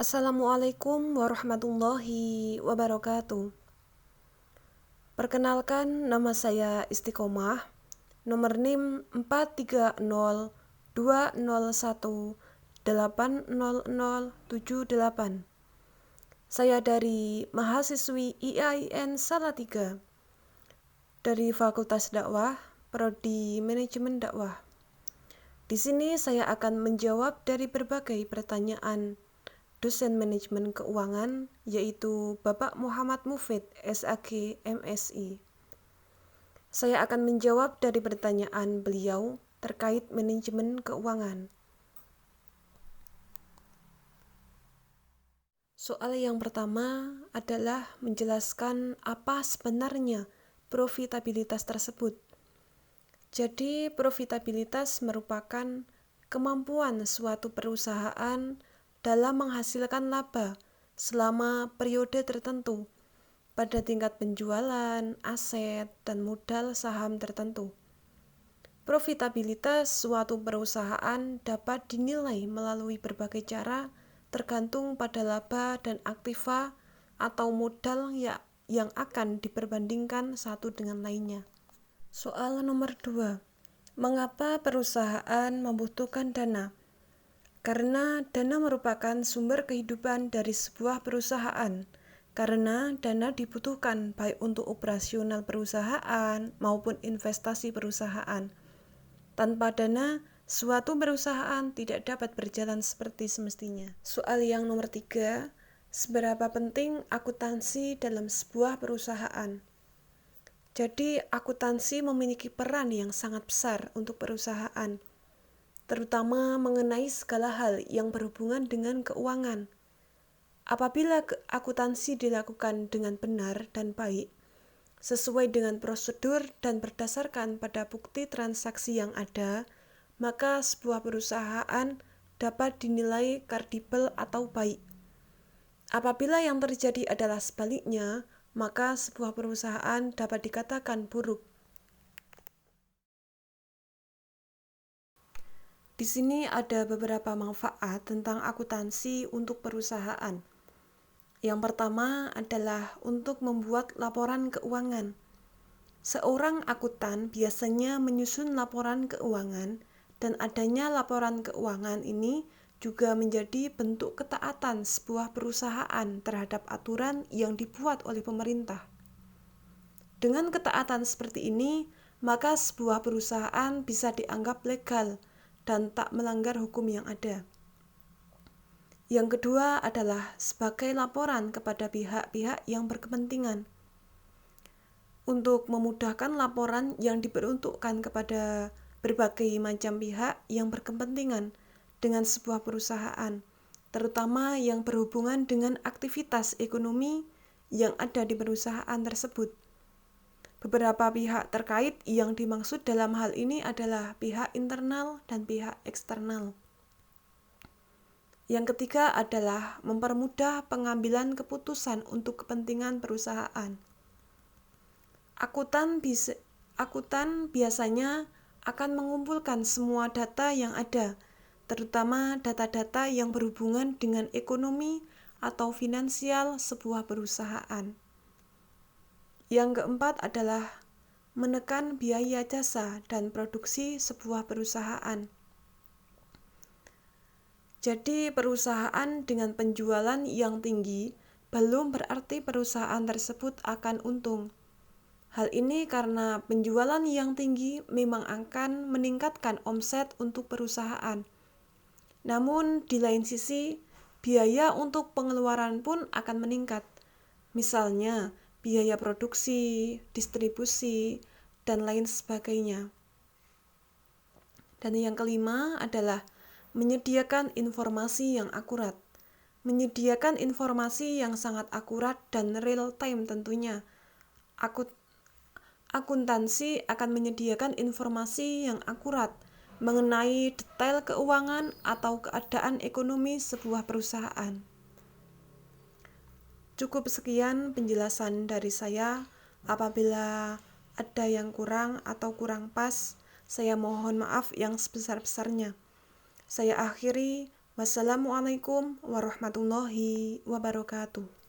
Assalamualaikum warahmatullahi wabarakatuh. Perkenalkan, nama saya Istiqomah, nomor NIM 43020180078. Saya dari mahasiswi IAIN Salatiga dari Fakultas Dakwah, Prodi Manajemen Dakwah. Di sini saya akan menjawab dari berbagai pertanyaan dosen manajemen keuangan, yaitu Bapak Muhammad Mufid, SAG, MSI. Saya akan menjawab dari pertanyaan beliau terkait manajemen keuangan. Soal yang pertama adalah menjelaskan apa sebenarnya profitabilitas tersebut. Jadi, profitabilitas merupakan kemampuan suatu perusahaan dalam menghasilkan laba selama periode tertentu pada tingkat penjualan, aset, dan modal saham tertentu. Profitabilitas suatu perusahaan dapat dinilai melalui berbagai cara tergantung pada laba dan aktiva atau modal yang akan diperbandingkan satu dengan lainnya. Soal nomor 2. Mengapa perusahaan membutuhkan dana? Karena dana merupakan sumber kehidupan dari sebuah perusahaan. Karena dana dibutuhkan baik untuk operasional perusahaan maupun investasi perusahaan. Tanpa dana, suatu perusahaan tidak dapat berjalan seperti semestinya. Soal yang nomor 3. Seberapa penting akuntansi dalam sebuah perusahaan? Jadi, akuntansi memiliki peran yang sangat besar untuk perusahaan, terutama mengenai segala hal yang berhubungan dengan keuangan. Apabila akuntansi dilakukan dengan benar dan baik, sesuai dengan prosedur dan berdasarkan pada bukti transaksi yang ada, maka sebuah perusahaan dapat dinilai kredibel atau baik. Apabila yang terjadi adalah sebaliknya, maka sebuah perusahaan dapat dikatakan buruk. Di sini ada beberapa manfaat tentang akuntansi untuk perusahaan. Yang pertama adalah untuk membuat laporan keuangan. Seorang akuntan biasanya menyusun laporan keuangan, dan adanya laporan keuangan ini juga menjadi bentuk ketaatan sebuah perusahaan terhadap aturan yang dibuat oleh pemerintah. Dengan ketaatan seperti ini, maka sebuah perusahaan bisa dianggap legal dan tak melanggar hukum yang ada. Yang kedua adalah sebagai laporan kepada pihak-pihak yang berkepentingan. Untuk memudahkan laporan yang diperuntukkan kepada berbagai macam pihak yang berkepentingan dengan sebuah perusahaan, terutama yang berhubungan dengan aktivitas ekonomi yang ada di perusahaan tersebut. Beberapa pihak terkait yang dimaksud dalam hal ini adalah pihak internal dan pihak eksternal. Yang ketiga adalah mempermudah pengambilan keputusan untuk kepentingan perusahaan. Akuntan biasanya akan mengumpulkan semua data yang ada, terutama data-data yang berhubungan dengan ekonomi atau finansial sebuah perusahaan. Yang keempat adalah menekan biaya jasa dan produksi sebuah perusahaan. Jadi, perusahaan dengan penjualan yang tinggi belum berarti perusahaan tersebut akan untung. Hal ini karena penjualan yang tinggi memang akan meningkatkan omset untuk perusahaan. Namun, di lain sisi, biaya untuk pengeluaran pun akan meningkat. Misalnya, biaya produksi, distribusi, dan lain sebagainya. Dan yang kelima adalah menyediakan informasi yang akurat. Menyediakan informasi yang sangat akurat dan real time tentunya. Akuntansi akan menyediakan informasi yang akurat mengenai detail keuangan atau keadaan ekonomi sebuah perusahaan. Cukup sekian penjelasan dari saya. Apabila ada yang kurang atau kurang pas, saya mohon maaf yang sebesar-besarnya. Saya akhiri. Wassalamualaikum warahmatullahi wabarakatuh.